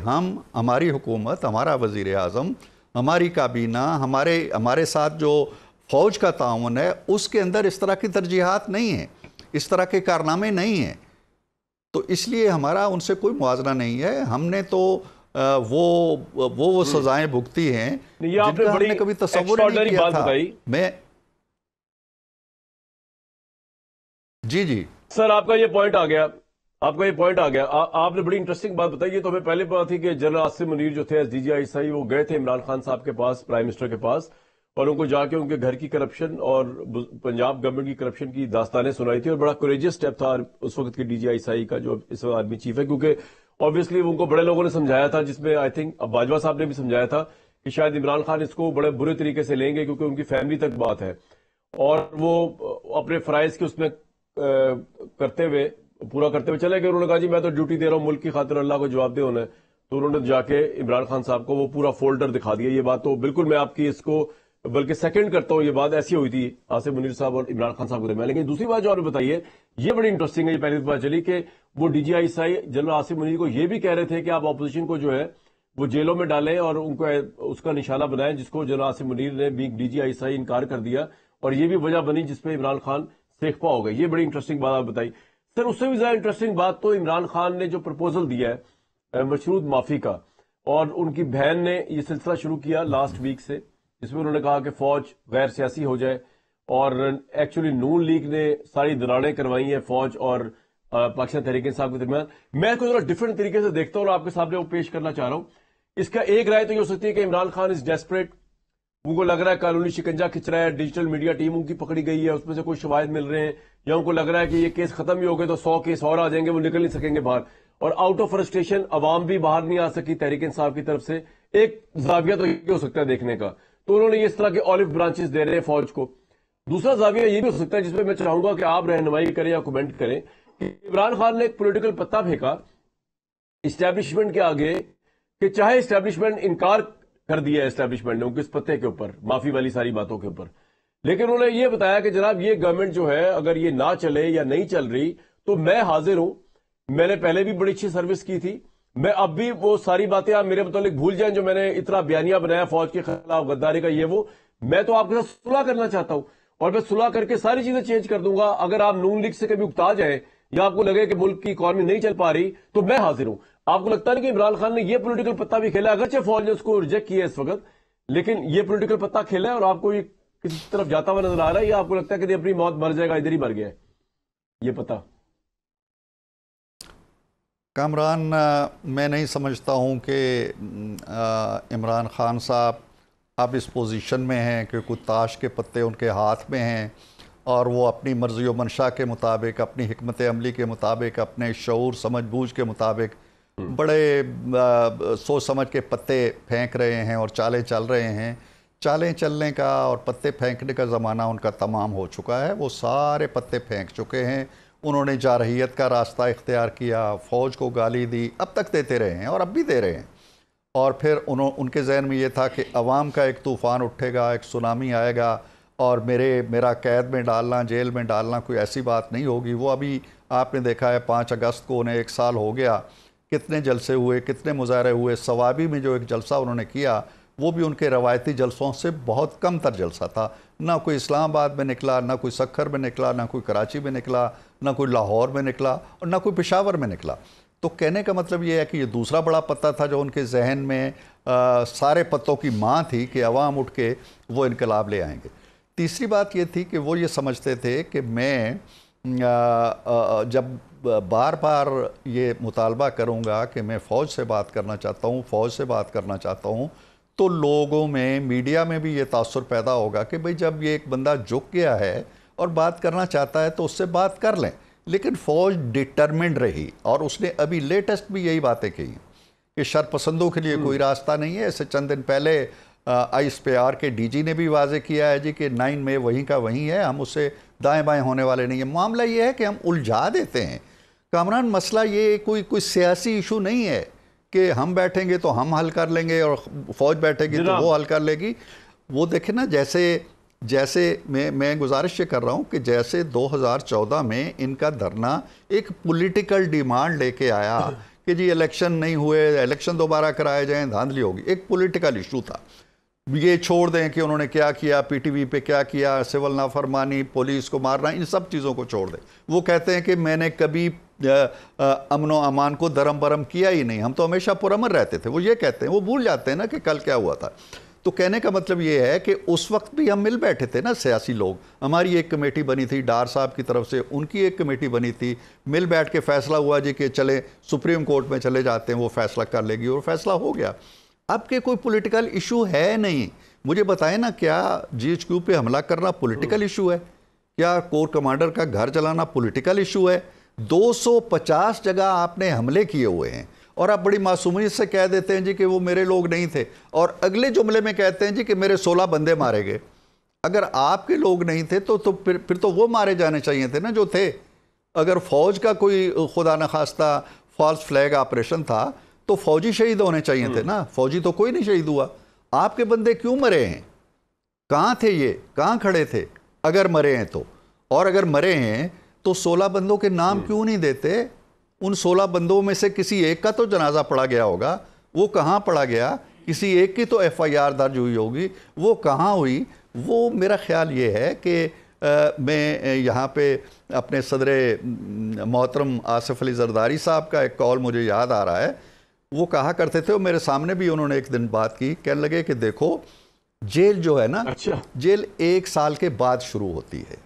ہماری حکومت، ہمارا وزیر اعظم، ہماری کابینہ، ہمارے ساتھ جو فوج کا تعاون ہے، اس کے اندر اس طرح کی ترجیحات نہیں ہیں، اس طرح کے کارنامے نہیں ہیں، تو اس لیے ہمارا ان سے کوئی موازنہ نہیں ہے۔ ہم نے تو وہ سزائیں بھگتی ہیں جن کا ہم نے کبھی تصور نہیں کیا تھا۔ میں جی سر، آپ کا یہ پوائنٹ آ گیا، آپ نے بڑی انٹرسٹنگ بات بتائی۔ یہ تو ہمیں پہلے پتا تھی کہ جنرل عاصم منیر جو تھے ایس ڈی جی آئی SI، وہ گئے تھے عمران خان صاحب کے پاس، پرائم منسٹر کے پاس، اور ان کو جا کے ان کے گھر کی کرپشن اور پنجاب گورنمنٹ کی کرپشن کی داستانیں سنائی تھی، اور بڑا کوریجس سٹیپ تھا اس وقت کے DGI کا جو اس وقت آرمی چیف ہے، کیونکہ obviously ان کو بڑے لوگوں نے سمجھایا تھا، جس میں آئی تھنک باجوہ صاحب نے بھی سمجھایا تھا کہ شاید عمران خان اس کو بڑے برے طریقے سے لیں گے، کیونکہ ان کی فیملی تک بات ہے، اور وہ اپنے فرائض کے اس میں پورا کرتے ہوئے چلے گئے۔ انہوں نے کہا جی میں تو ڈیوٹی دے رہا ہوں ملک کی خاطر، اللہ کو جواب دے ہونا ہے، تو انہوں نے جا کے عمران خان صاحب کو وہ پورا فولڈر دکھا دیا۔ یہ بات تو بالکل میں آپ کی اس کو بلکہ سیکنڈ کرتا ہوں، یہ بات ایسی ہوئی تھی عاصم منیر صاحب اور عمران خان صاحب کے درمیان۔ لیکن دوسری بات جو آپ نے بتائی ہے یہ بڑی انٹرسٹنگ ہے، یہ پہلے پتہ چلی کہ وہ DGI SI general Asim Munir کو یہ بھی کہہ رہے تھے کہ آپ اپوزیشن کو جو ہے وہ جیلوں میں ڈالیں اور ان کو اس کا نشانہ بنائیں، جس کو جنرل عاصم منیر نے بھی DGI SI انکار کر دیا، اور یہ بھی وجہ بنی جس پہ عمران خان سیخ پا ہو گئے۔ یہ بڑی انٹرسٹنگ بات آپ بتائی۔ سر، اس سے بھی زیادہ انٹرسٹنگ بات تو عمران خان نے جو پرپوزل دیا ہے مشروط معافی کا، اور ان کی بہن نے یہ سلسلہ شروع کیا لاسٹ ویک سے، جس میں انہوں نے کہا کہ فوج غیر سیاسی ہو جائے، اور ایکچولی نون لیگ نے ساری دراڑیں کروائی ہیں فوج اور پاکستان تحریک انصاف کے درمیان۔ میں کوئی ذرا ڈفرنٹ طریقے سے دیکھتا ہوں اور آپ کے سامنے وہ پیش کرنا چاہ رہا ہوں۔ اس کا ایک رائے تو یہ ہو سکتی ہے کہ عمران خان از ڈیسپریٹ، ان کو لگ رہا ہے قانونی شکنجہ کھچ رہا ہے، ڈیجیٹل میڈیا ٹیم ان کی پکڑی گئی ہے، اس میں سے کوئی شواہد مل رہے ہیں، یا ان کو لگ رہا ہے کہ یہ کیس ختم ہی ہو گئے تو 100 کیس اور آ جائیں گے، وہ نکل نہیں سکیں گے باہر، اور آؤٹ آف فرسٹریشن عوام بھی باہر نہیں آ سکی تحریک انصاف کی طرف سے۔ ایک زاویہ تو یہ ہو سکتا ہے دیکھنے کا، تو انہوں نے یہ اس طرح کے آلو برانچز دے رہے ہیں فوج کو۔ دوسرا زاویہ یہ بھی ہو سکتا ہے جس پہ میں چاہوں گا کہ آپ رہنمائی کریں یا کمنٹ کریں، کہ عمران خان نے ایک پولیٹیکل پتا پھینکا اسٹیبلشمنٹ کے آگے، کہ چاہے اسٹیبلشمنٹ انکار کر دیا ہے اسٹیبلشمنٹ نے ان کے اس پتے کے اوپر، معافی والی ساری باتوں کے اوپر، لیکن انہوں نے یہ بتایا کہ جناب یہ گورنمنٹ جو ہے اگر یہ نہ چلے یا نہیں چل رہی تو میں حاضر ہوں، میں نے پہلے بھی بڑی اچھی سروس کی تھی، میں اب بھی وہ ساری باتیں آپ میرے متعلق بھول جائیں جو میں نے اتنا بیانیہ بنایا فوج کے خلاف غداری کا، یہ وہ، میں تو آپ کے ساتھ صلح کرنا چاہتا ہوں، اور میں صلح کر کے ساری چیزیں چینج کر دوں گا۔ اگر آپ نون لیگ سے کبھی اکتا جائیں یا آپ کو لگے کہ ملک کی اکانومی نہیں چل پا رہی تو میں حاضر ہوں۔ آپ کو لگتا نہیں کہ عمران خان نے یہ پولیٹیکل پتا بھی کھیلا، اگرچہ فوج نے اس کو ریجیکٹ کیا اس وقت، لیکن یہ پولیٹیکل پتا کھیلا ہے، اور آپ کو یہ کسی طرف جاتا ہوا نظر آ رہا ہے، یا آپ کو لگتا ہے کہ اپنی موت مر جائے گا، ادھر ہی مر گیا ہے یہ پتا؟ کامران، میں نہیں سمجھتا ہوں کہ عمران خان صاحب اب اس پوزیشن میں ہیں کہ کوئی تاش کے پتے ان کے ہاتھ میں ہیں اور وہ اپنی مرضی و منشا کے مطابق، اپنی حکمت عملی کے مطابق، اپنے شعور سمجھ بوجھ کے مطابق بڑے سوچ سمجھ کے پتے پھینک رہے ہیں اور چالیں چل رہے ہیں۔ چالیں چلنے کا اور پتے پھینکنے کا زمانہ ان کا تمام ہو چکا ہے، وہ سارے پتے پھینک چکے ہیں۔ انہوں نے جارحیت کا راستہ اختیار کیا، فوج کو گالی دی، اب تک دیتے رہے ہیں اور اب بھی دے رہے ہیں، اور پھر ان کے ذہن میں یہ تھا کہ عوام کا ایک طوفان اٹھے گا، ایک سونامی آئے گا، اور میرا قید میں ڈالنا، جیل میں ڈالنا کوئی ایسی بات نہیں ہوگی۔ وہ ابھی آپ نے دیکھا ہے 5 اگست کو انہیں 1 سال ہو گیا، کتنے جلسے ہوئے، کتنے مظاہرے ہوئے۔ سوابی میں جو ایک جلسہ انہوں نے کیا وہ بھی ان کے روایتی جلسوں سے بہت کم تر جلسہ تھا، نہ کوئی اسلام آباد میں نکلا، نہ کوئی سکھر میں نکلا، نہ کوئی کراچی میں نکلا، نہ کوئی لاہور میں نکلا، اور نہ کوئی پشاور میں نکلا۔ تو کہنے کا مطلب یہ ہے کہ یہ دوسرا بڑا پتہ تھا جو ان کے ذہن میں سارے پتوں کی ماں تھی کہ عوام اٹھ کے وہ انقلاب لے آئیں گے۔ تیسری بات یہ تھی کہ وہ یہ سمجھتے تھے کہ میں جب بار بار یہ مطالبہ کروں گا کہ میں فوج سے بات کرنا چاہتا ہوں، فوج سے بات کرنا چاہتا ہوں، تو لوگوں میں، میڈیا میں بھی یہ تاثر پیدا ہوگا کہ بھئی جب یہ ایک بندہ جھک گیا ہے اور بات کرنا چاہتا ہے تو اس سے بات کر لیں۔ لیکن فوج ڈٹرمنڈ رہی، اور اس نے ابھی لیٹسٹ بھی یہی باتیں کہی کہ شرپسندوں کے لیے کوئی راستہ نہیں ہے۔ اس سے چند دن پہلے ISPR کے DG نے بھی واضح کیا ہے جی کہ 9 مئی وہیں کا وہیں ہے, ہم اس سے دائیں بائیں ہونے والے نہیں ہیں. معاملہ یہ ہے کہ ہم الجھا دیتے ہیں. کامران, مسئلہ یہ کوئی سیاسی ایشو نہیں ہے کہ ہم بیٹھیں گے تو ہم حل کر لیں گے اور فوج بیٹھے گی تو وہ حل کر لے گی. وہ دیکھیں نا, جیسے میں گزارش یہ کر رہا ہوں کہ جیسے 2014 میں ان کا دھرنا ایک پولیٹیکل ڈیمانڈ لے کے آیا کہ جی الیکشن نہیں ہوئے, الیکشن دوبارہ کرائے جائیں, دھاندلی ہوگی, ایک پولیٹیکل ایشو تھا. یہ چھوڑ دیں کہ انہوں نے کیا کیا, PTV پہ کیا کیا, سول نافرمانی, پولیس کو مارنا, ان سب چیزوں کو چھوڑ دیں. وہ کہتے ہیں کہ میں نے کبھی امن و امان کو درم برم کیا ہی نہیں, ہم تو ہمیشہ پرامن رہتے تھے. وہ یہ کہتے ہیں, وہ بھول جاتے ہیں نا کہ کل کیا ہوا تھا. تو کہنے کا مطلب یہ ہے کہ اس وقت بھی ہم مل بیٹھے تھے نا سیاسی لوگ. ہماری ایک کمیٹی بنی تھی ڈار صاحب کی طرف سے, ان کی ایک کمیٹی بنی تھی, مل بیٹھ کے فیصلہ ہوا جی کہ چلے سپریم کورٹ میں چلے جاتے ہیں, وہ فیصلہ کر لے گی, اور فیصلہ ہو گیا. اب کہ کوئی پولیٹیکل ایشو ہے نہیں. مجھے بتائیں نا, کیا GHQ پہ حملہ کرنا پولیٹیکل ایشو ہے؟ کیا کور کمانڈر کا گھر جلانا پولیٹیکل ایشو ہے؟ 250 جگہ آپ نے حملے کیے ہوئے ہیں اور آپ بڑی معصومیت سے کہہ دیتے ہیں جی کہ وہ میرے لوگ نہیں تھے, اور اگلے جملے میں کہتے ہیں جی کہ میرے 16 بندے مارے گئے. اگر آپ کے لوگ نہیں تھے تو پھر تو وہ مارے جانے چاہیے تھے نا جو تھے. اگر فوج کا کوئی خدا نخواستہ فالس فلیگ آپریشن تھا تو فوجی شہید ہونے چاہیے تھے نا, فوجی تو کوئی نہیں شہید ہوا. آپ کے بندے کیوں مرے ہیں؟ کہاں تھے یہ, کہاں کھڑے تھے اگر مرے ہیں تو؟ اور اگر مرے ہیں تو 16 بندوں کے نام کیوں نہیں دیتے؟ ان 16 بندوں میں سے کسی ایک کا تو جنازہ پڑا گیا ہوگا, وہ کہاں پڑا گیا؟ کسی ایک کی تو FIR درج ہوئی ہوگی, وہ کہاں ہوئی؟ وہ میرا خیال یہ ہے کہ میں یہاں پہ اپنے صدر محترم آصف علی زرداری صاحب کا ایک کال مجھے یاد آ رہا ہے. وہ کہا کرتے تھے, اور میرے سامنے بھی انہوں نے ایک دن بات کی, کہنے لگے کہ دیکھو جیل جو ہے نا, جیل 1 سال کے بعد شروع ہوتی ہے.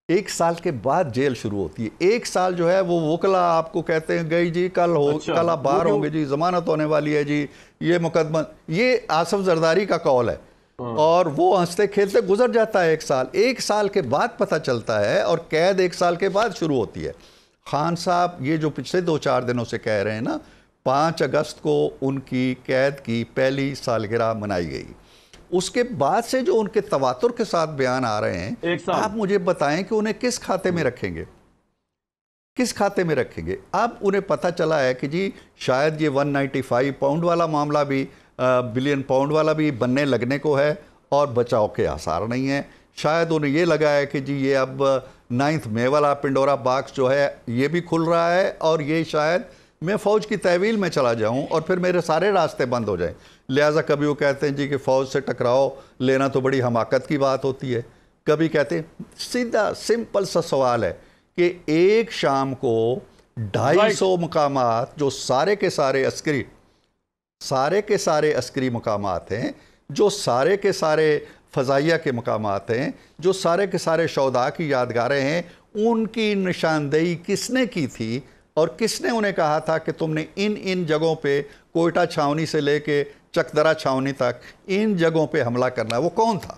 1 سال کے بعد جیل شروع ہوتی ہے. 1 سال جو ہے وہ وکلا آپ کو کہتے ہیں گئی جی کل آپ باہر ہوں گے جی, ضمانت ہونے والی ہے جی, یہ مقدمہ. یہ آصف زرداری کا کال ہے, اور وہ ہنستے کھیلتے گزر جاتا ہے 1 سال. 1 سال کے بعد پتہ چلتا ہے, اور قید 1 سال کے بعد شروع ہوتی ہے. خان صاحب یہ جو پچھلے 2-4 دنوں سے کہہ رہے ہیں نا, 5 اگست کو ان کی قید کی پہلی سالگرہ منائی گئی. اس کے بعد سے جو ان کے تواتر کے ساتھ بیان آ رہے ہیں, آپ مجھے بتائیں کہ انہیں کس کھاتے میں رکھیں گے, کس کھاتے میں رکھیں گے؟ اب انہیں پتہ چلا ہے کہ جی شاید یہ 195 پاؤنڈ والا معاملہ بھی, بلین پاؤنڈ والا بھی بننے لگنے کو ہے, اور بچاؤ کے آثار نہیں ہیں. شاید انہیں یہ لگا ہے کہ جی یہ اب 9 مئی والا پنڈورا باکس جو ہے یہ بھی کھل رہا ہے, اور یہ شاید میں فوج کی تحویل میں چلا جاؤں اور پھر میرے سارے راستے بند ہو جائیں. لہٰذا کبھی وہ کہتے ہیں جی کہ فوج سے ٹکراؤ لینا تو بڑی حماقت کی بات ہوتی ہے. کبھی کہتے ہیں, سیدھا سمپل سا سوال ہے کہ ایک شام کو 250 مقامات جو سارے کے سارے عسکری مقامات ہیں, جو سارے کے سارے فضائیہ کے مقامات ہیں, جو سارے کے سارے شہداء کی یادگاریں ہیں, ان کی نشاندہی کس نے کی تھی, اور کس نے انہیں کہا تھا کہ تم نے ان جگہوں پہ کوئٹہ چھاونی سے لے کے چکدرہ چھاونی تک ان جگہوں پہ حملہ کرنا ہے؟ وہ کون تھا؟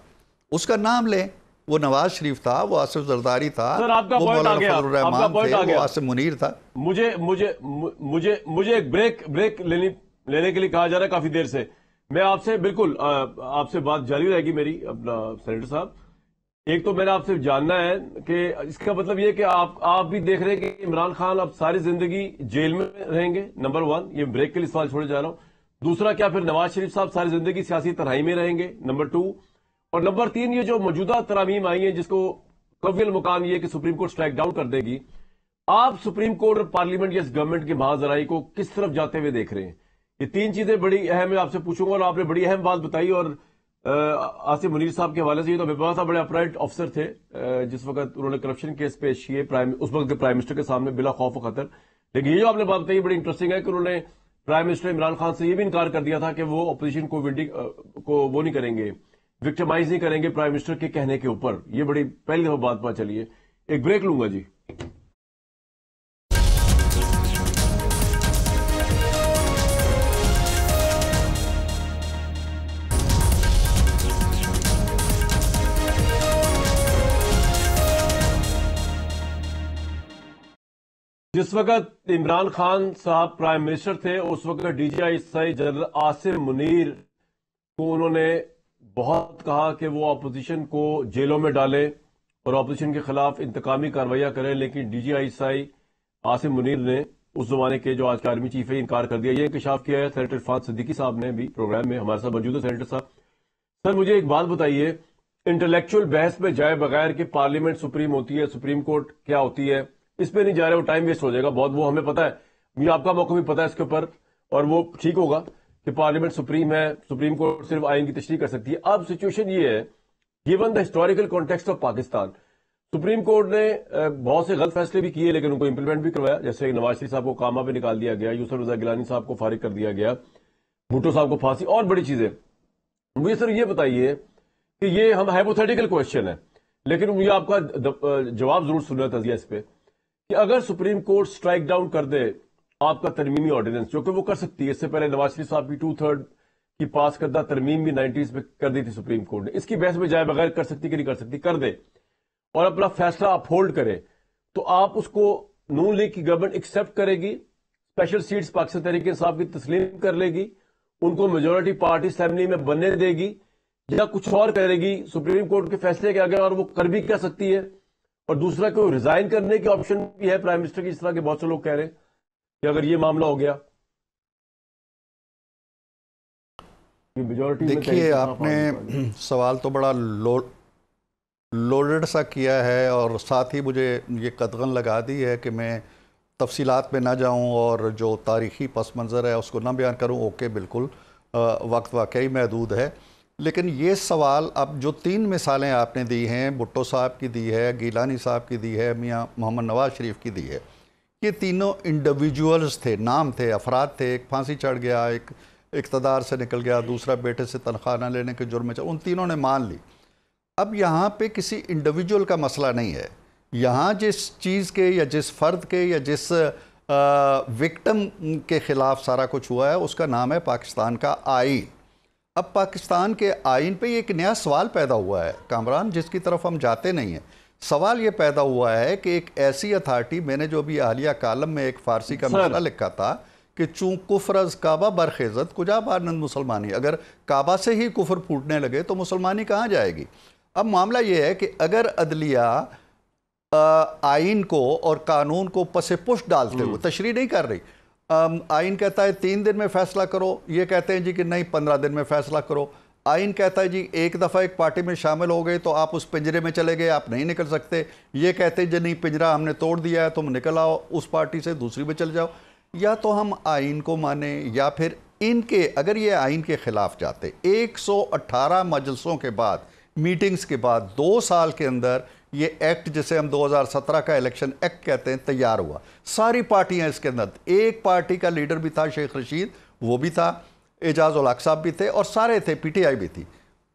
اس کا نام لیں. وہ نواز شریف تھا, وہ آصف زرداری تھا, وہ مولانا فضل الرحمان تھے, وہ عاصم منیر تھا. مجھے ایک بریک لینے کے لیے کہا جا رہا ہے کافی دیر سے. میں آپ سے بالکل آپ سے بات جاری رہے گی میری, اپنا سینیٹر صاحب. ایک تو میں نے آپ سے جاننا ہے کہ اس کا مطلب یہ کہ آپ بھی دیکھ رہے ہیں کہ عمران خان اب ساری زندگی جیل میں رہیں گے؟ نمبر 1, یہ بریک کے لیے سوال چھوڑے جا رہا ہوں. دوسرا, کیا پھر نواز شریف صاحب ساری زندگی سیاسی تنہائی میں رہیں گے؟ نمبر 2. اور نمبر 3, یہ جو موجودہ ترامیم آئی ہیں جس کو قوی المقام یہ کہ سپریم کورٹ سٹرائک ڈاؤن کر دے گی, آپ سپریم کورٹ اور پارلیمنٹ یا اس گورنمنٹ کے محاذ ذرائع کو کس طرف جاتے ہوئے دیکھ رہے ہیں؟ یہ 3 چیزیں بڑی اہم ہے, آپ سے پوچھوں گا. اور آپ نے بڑی اہم بات بتائی, اور عاصم منیر صاحب کے حوالے سے, یہ تو بے صاحب بڑے اپرائٹ آفیسر تھے جس وقت انہوں نے کرپشن کیس پیش کیے اس وقت کے پرائم منسٹر کے سامنے بلا خوف و خطر. لیکن یہ جو آپ نے بات بتائی بڑی انٹرسٹنگ ہے کہ انہوں نے پرائم منسٹر عمران خان سے یہ بھی انکار کر دیا تھا کہ وہ اپوزیشن کو وہ نہیں کریں گے, وکٹمائز نہیں کریں گے پرائم منسٹر کے کہنے کے اوپر. یہ بڑی پہلی دفعہ بات پتہ چلی ہے. ایک بریک لوں گا جی. جس وقت عمران خان صاحب پرائم منسٹر تھے اس وقت DGI جنرل عاصم منیر تو انہوں نے بہت کہا کہ وہ اپوزیشن کو جیلوں میں ڈالیں اور اپوزیشن کے خلاف انتقامی کاروائیاں کریں، لیکن D G I S I Asim Munir نے اس زمانے کے جو آج کا آرمی چیف ہے انکار کر دیا. یہ انکشاف کیا ہے سینیٹر عرفان صدیقی صاحب نے بھی پروگرام میں ہمارے ساتھ موجود ہے. سینیٹر صاحب، سر مجھے ایک بات بتائیے، انٹلیکچوئل بحث میں جائے بغیر کہ پارلیمنٹ سپریم ہوتی ہے، سپریم کورٹ کیا ہوتی ہے، اس پہ نہیں جا رہے، وہ ٹائم ویسٹ ہو جائے گا بہت. وہ ہمیں پتا ہے، مجھے آپ کا موقع بھی پتا ہے اس کے اوپر، اور وہ ٹھیک ہوگا کہ پارلیمنٹ سپریم ہے، سپریم کورٹ صرف آئین کی تشریح کر سکتی ہے. اب سچویشن یہ ہے، given the historical context of Pakistan, supreme court نے بہت سے غلط فیصلے بھی کیے لیکن ان کو امپلیمنٹ بھی کروایا. جیسے نواز شریف صاحب کو کاما پہ نکال دیا گیا، یوسف رضا گیلانی صاحب کو فارغ کر دیا گیا، بھٹو صاحب کو پھانسی، اور بڑی چیزیں. مجھے سر یہ بتائیے کہ یہ ہم ہائپوتھیٹیکل کوشچن ہے، لیکن مجھے آپ کا جواب ضرور سننا تھا اس پہ کہ اگر سپریم کورٹ سٹرائک ڈاؤن کر دے آپ کا ترمیمی آرڈیننس، جو کہ وہ کر سکتی ہے، اس سے پہلے نواز شریف صاحب کی 2/3 کی پاس کردہ ترمیم بھی 90s میں کر دی تھی سپریم کورٹ نے، اس کی بحث میں جائے بغیر کر سکتی کہ نہیں کر سکتی، کر دے اور اپنا فیصلہ اپہولڈ کرے، تو آپ اس کو نون لیگ کی گورنمنٹ ایکسپٹ کرے گی، اسپیشل سیٹس پاکستان تحریک انصاف کی تسلیم کر لے گی، ان کو میجورٹی پارٹی اسمبلی میں بننے دے گی، یا کچھ اور کرے گی سپریم کورٹ کے فیصلے کے آگے، اور وہ کر بھی کر سکتی ہے؟ اور دوسرا کوئی ریزائن کرنے کی آپشن بھی ہے پرائم منسٹر کی، اس طرح کے بہت سے لوگ کہہ رہے ہیں کہ اگر یہ معاملہ ہو گیا. دیکھیے، آپ نے سوال تو بڑا لوڈڈ سا کیا ہے، اور ساتھ ہی مجھے یہ قدغن لگا دی ہے کہ میں تفصیلات میں نہ جاؤں اور جو تاریخی پس منظر ہے اس کو نہ بیان کروں. اوکے، بالکل وقت واقعی محدود ہے، لیکن یہ سوال اب جو 3 مثالیں آپ نے دی ہیں، بھٹو صاحب کی دی ہے، گیلانی صاحب کی دی ہے، میاں محمد نواز شریف کی دی ہے، یہ تینوں انڈیویجولز تھے، نام تھے، افراد تھے. ایک پھانسی چڑھ گیا، ایک اقتدار سے نکل گیا، دوسرا بیٹے سے تنخواہ نہ لینے کے جرم میں ان تینوں نے مان لی. اب یہاں پہ کسی انڈیویجول کا مسئلہ نہیں ہے، یہاں جس چیز کے یا جس فرد کے یا جس وکٹم کے خلاف سارا کچھ ہوا ہے اس کا نام ہے پاکستان کا آئین. اب پاکستان کے آئین پہ ایک نیا سوال پیدا ہوا ہے کامران، جس کی طرف ہم جاتے نہیں ہیں. سوال یہ پیدا ہوا ہے کہ ایک ایسی اتھارٹی، میں نے جو بھی اہلیہ کالم میں ایک فارسی کا مسئلہ لکھا تھا کہ چون کفر از کعبہ برخیزت کجا بانند مسلمانی، اگر کعبہ سے ہی کفر پھوٹنے لگے تو مسلمانی کہاں جائے گی؟ اب معاملہ یہ ہے کہ اگر عدلیہ آئین کو اور قانون کو پس پشت ڈالتے ہوئے تشریح نہیں کر رہی، آئین کہتا ہے 3 دن میں فیصلہ کرو، یہ کہتے ہیں جی کہ نہیں 15 دن میں فیصلہ کرو. آئین کہتا ہے جی ایک دفعہ ایک پارٹی میں شامل ہو گئے تو آپ اس پنجرے میں چلے گئے، آپ نہیں نکل سکتے. یہ کہتے ہیں جی نہیں، پنجرہ ہم نے توڑ دیا ہے، تم نکل آؤ اس پارٹی سے دوسری میں چل جاؤ. یا تو ہم آئین کو مانیں یا پھر ان کے، اگر یہ آئین کے خلاف جاتے، 118 مجلسوں کے بعد، میٹنگز کے بعد 2 سال کے اندر یہ ایکٹ جسے ہم 2017 کا الیکشن ایکٹ کہتے ہیں تیار ہوا. ساری پارٹیاں اس کے اندر، ایک پارٹی کا لیڈر بھی تھا شیخ رشید، وہ بھی تھا، اعجاز الحق صاحب بھی تھے، اور سارے تھے، پی ٹی آئی بھی تھی.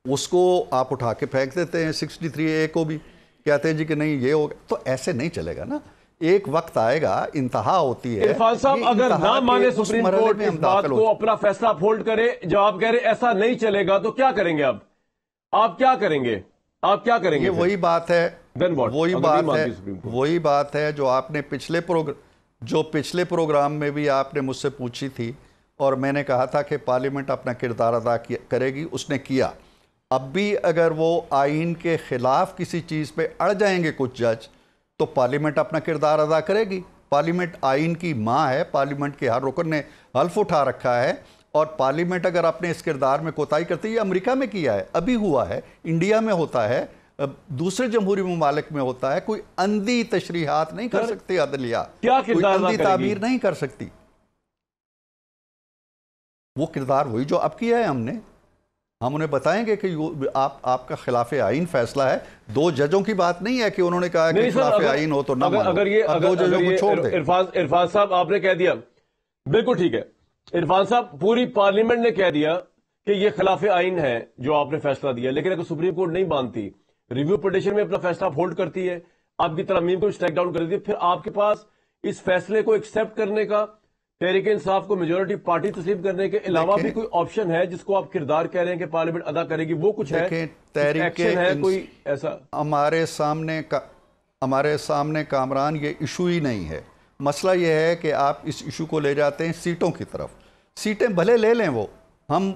اس کو آپ اٹھا کے پھینک دیتے ہیں 63A کو بھی، کہتے ہیں جی کہ نہیں یہ ہو گیا. تو ایسے نہیں چلے گا نا، ایک وقت آئے گا، انتہا ہوتی ہے. عرفان صاحب اگر نہ مانے سپریم کورٹ اس بات کو، اپنا فیصلہ اپہولڈ کرے، جو آپ کہہ رہے ایسا نہیں چلے گا، تو کیا کریں گے؟ اب آپ کیا کریں گے؟ آپ کیا کریں گے؟ یہ وہی بات ہے، وہی بات ہے جو آپ نے پچھلے پروگرام میں بھی آپ نے مجھ سے پوچھی تھی، اور میں نے کہا تھا کہ پارلیمنٹ اپنا کردار ادا کرے گی، اس نے کیا. اب بھی اگر وہ آئین کے خلاف کسی چیز پہ اڑ جائیں گے کچھ جج، تو پارلیمنٹ اپنا کردار ادا کرے گی. پارلیمنٹ آئین کی ماں ہے، پارلیمنٹ کے ہر رکن نے حلف اٹھا رکھا ہے، اور پارلیمنٹ اگر اپنے اس کردار میں کوتاہی کرتی ہے، یہ امریکہ میں کیا ہے، ابھی ہوا ہے، انڈیا میں ہوتا ہے، دوسرے جمہوری ممالک میں ہوتا ہے. کوئی اندھی تشریحات نہیں کر سکتی عدلیہ، کوئی اندھی تعبیر نہیں کر سکتی. وہ کردار وہی جو اب کیا ہے ہم نے، ہم انہیں بتائیں گے کہ آپ کا خلاف آئین فیصلہ ہے. 2 ججوں کی بات نہیں ہے کہ انہوں نے کہا کہ خلاف آئین ہو تو نہ مانو، اب 2 ججوں کو چھوڑ دیں. عرفان صاحب آپ نے کہہ دیا، بالکل ٹھیک ہے. عرفان صاحب پوری پارلیمنٹ نے کہہ دیا کہ یہ خلاف آئین ہے جو آپ نے فیصلہ دیا، لیکن اگر سپریم کورٹ نہیں مانتی، ریویو پٹیشن میں اپنا فیصلہ ہولڈ کرتی ہے، آپ کی ترامیم کو اسٹرائک ڈاؤن کر دی، پھر آپ کے پاس اس فیصلے کو ایکسپٹ کرنے کا، تحریک انصاف کو میجورٹی پارٹی تسلیم کرنے کے علاوہ بھی کوئی آپشن ہے جس کو آپ کردار کہہ رہے ہیں کہ پارلیمنٹ ادا کرے گی؟ وہ کچھ ہے، ایکشن ہے کوئی ایسا؟ ہمارے سامنے کامران یہ ایشو ہی نہیں ہے. مسئلہ یہ ہے کہ آپ اس ایشو کو لے جاتے ہیں سیٹوں کی طرف. سیٹیں بھلے لے لیں وہ، ہم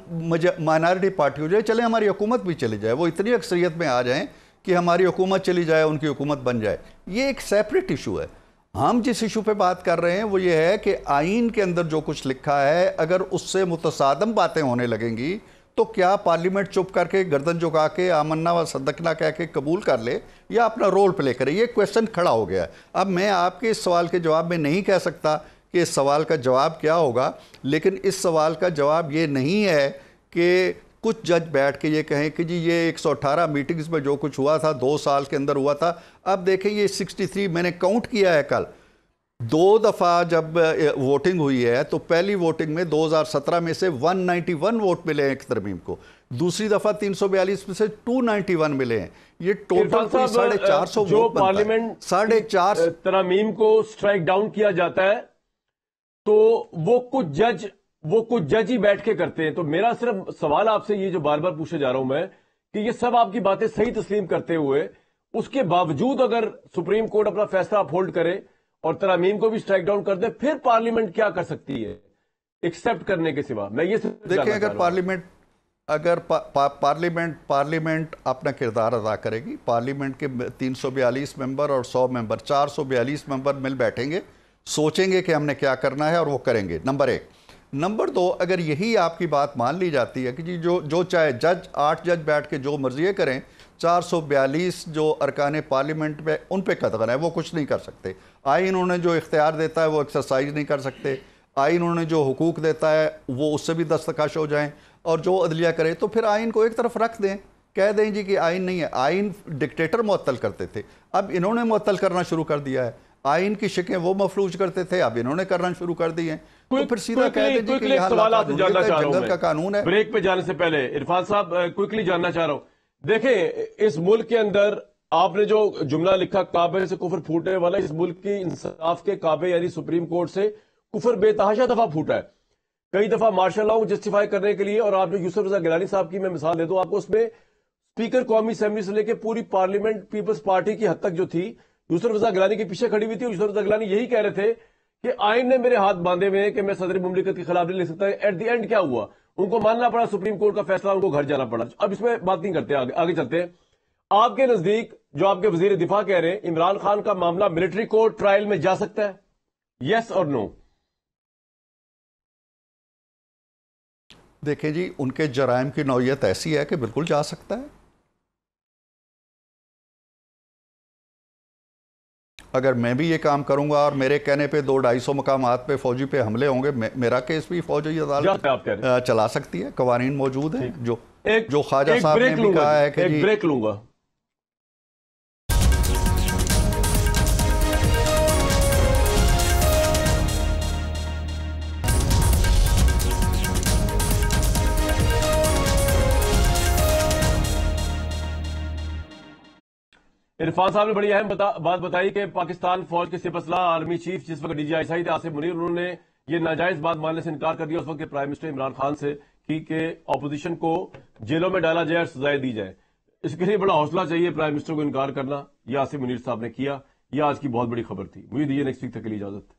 مائنارٹی پارٹی ہو جائے، چلے ہماری حکومت بھی چلی جائے، وہ اتنی اکثریت میں آ جائیں کہ ہماری حکومت چلی جائے، ان کی حکومت بن جائے، یہ ایک سیپریٹ ایشو ہے۔ ہم جس ایشو پہ بات کر رہے ہیں وہ یہ ہے کہ آئین کے اندر جو کچھ لکھا ہے اگر اس سے متصادم باتیں ہونے لگیں گی تو کیا پارلیمنٹ چپ کر کے گردن جھکا کے آمنا و صدقنا کہہ کے قبول کر لے یا اپنا رول پلے کرے؟ یہ کویسچن کھڑا ہو گیا ہے۔ اب میں آپ کے اس سوال کے جواب میں نہیں کہہ سکتا کہ اس سوال کا جواب کیا ہوگا، لیکن اس سوال کا جواب یہ نہیں ہے کہ کچھ جج بیٹھ کے یہ کہیں کہ جی یہ 118 میٹنگز میں جو کچھ ہوا تھا 2 سال کے اندر ہوا تھا۔ اب دیکھیں یہ 63 میں نے کاؤنٹ کیا ہے کل، 2 دفعہ جب ووٹنگ ہوئی ہے تو پہلی ووٹنگ میں 2017 میں سے 191 ووٹ ملے ہیں ایک ترمیم کو، دوسری دفعہ 342 میں سے 291 ملے ہیں، یہ ٹوٹل 450 ووٹ بنتا ہے۔ 450 ترامیم کو سٹرائک ڈاؤن کیا جاتا ہے تو وہ کچھ جج ہی بیٹھ کے کرتے ہیں۔ تو میرا صرف سوال آپ سے یہ جو بار بار پوچھے جا رہا ہوں میں کہ یہ سب آپ کی باتیں صحیح تسلیم کرتے ہوئے اس کے باوجود اگر سپریم کورٹ اپنا فیصلہ اپہولڈ کرے اور ترامیم کو بھی سٹرائک ڈاؤن کر دے، پھر پارلیمنٹ کیا کر سکتی ہے ایکسپٹ کرنے کے سوا؟ میں یہ دیکھیں اگر پارلیمنٹ اپنا کردار ادا کرے گی، پارلیمنٹ کے 342 ممبر اور 100 ممبر 442 ممبر مل بیٹھیں گے، سوچیں گے کہ ہم نے کیا کرنا ہے اور وہ کریں گے، نمبر 1۔ نمبر 2، اگر یہی آپ کی بات مان لی جاتی ہے کہ جی جو چاہے 8 جج بیٹھ کے جو مرضی کریں، 442 جو ارکان پارلیمنٹ پہ ان پہ قدغن ہے، وہ کچھ نہیں کر سکتے۔ آئین انہیں جو اختیار دیتا ہے وہ ایکسرسائز نہیں کر سکتے، آئین انہیں جو حقوق دیتا ہے وہ اس سے بھی دستخط ہو جائیں، اور جو عدلیہ کرے تو پھر آئین کو ایک طرف رکھ دیں، کہہ دیں جی کہ آئین نہیں ہے۔ آئین ڈکٹیٹر معطل کرتے تھے، اب انہوں نے معطل کرنا شروع کر دیا ہے۔ آئین کی شکیں وہ مفلوج کرتے تھے، اب انہوں نے کرنا شروع کر دی ہیں، تو پھر سیدھا کہہ دیں جی کہ یہاں جنگل کا قانون ہے۔ بریک پہ جانے سے پہلے عرفان صاحب کوئکلی جاننا چاہ رہا ہوں، دیکھیں اس ملک کے اندر آپ نے جو جملہ لکھا کعبے سے کفر پھوٹنے والا، اس ملک کی انصاف کے کعبے یعنی سپریم کورٹ سے کفر بے تحاشا دفعہ پھوٹا ہے، کئی دفعہ مارشل لاء کو جسٹیفائی کرنے کے لیے۔ اور آپ نے یوسف رضا گیلانی صاحب کی میں مثال دے دوں آپ کو، اس میں اسپیکر قومی اسمبلی سے لے کے پوری پارلیمنٹ پیپلز پارٹی کی حد تک جو تھی یوسف رضا گیلانی کے پیچھے کھڑی ہوئی تھی، اور یوسف رضا گیلانی یہی کہہ رہے تھے کہ آئین نے میرے ہاتھ باندھے ہوئے ہیں کہ میں صدر مملکت کے خلاف نہیں لے سکتا۔ ایٹ دی اینڈ کیا ہوا؟ ان کو ماننا پڑا سپریم کورٹ کا فیصلہ، ان کو گھر جانا پڑا۔ اب اس میں بات نہیں کرتے، آگے چلتے ہیں۔ آپ کے نزدیک جو آپ کے وزیر دفاع کہہ رہے ہیں عمران خان کا معاملہ ملٹری کورٹ ٹرائل میں جا سکتا ہے، یس اور نو؟ دیکھیں جی ان کے جرائم کی نوعیت ایسی ہے کہ بالکل جا سکتا ہے۔ اگر میں بھی یہ کام کروں گا اور میرے کہنے پہ 200-250 مقامات پہ فوجی پہ حملے ہوں گے، میرا کیس بھی فوجی عدالت چلا سکتی ہے، قوانین موجود ہیں۔ جو خواجہ صاحب نے بھی کہا ہے کہ ایک بریک لوں گا۔ عرفان صاحب نے بڑی اہم بات بتائی کہ پاکستان فوج کے سپہ سالار آرمی چیف جس وقت DGI تھے آصف منیر، انہوں نے یہ ناجائز بات ماننے سے انکار کر دیا اس وقت کے پرائم منسٹر عمران خان سے کہ اپوزیشن کو جیلوں میں ڈالا جائے اور سزائیں دی جائیں۔ اس کے لیے بڑا حوصلہ چاہیے پرائم منسٹر کو انکار کرنا، یہ آصف منیر صاحب نے کیا۔ یہ آج کی بہت بڑی خبر تھی۔ مجھے دیجیے نیکسٹ ویک تک کے لیے اجازت۔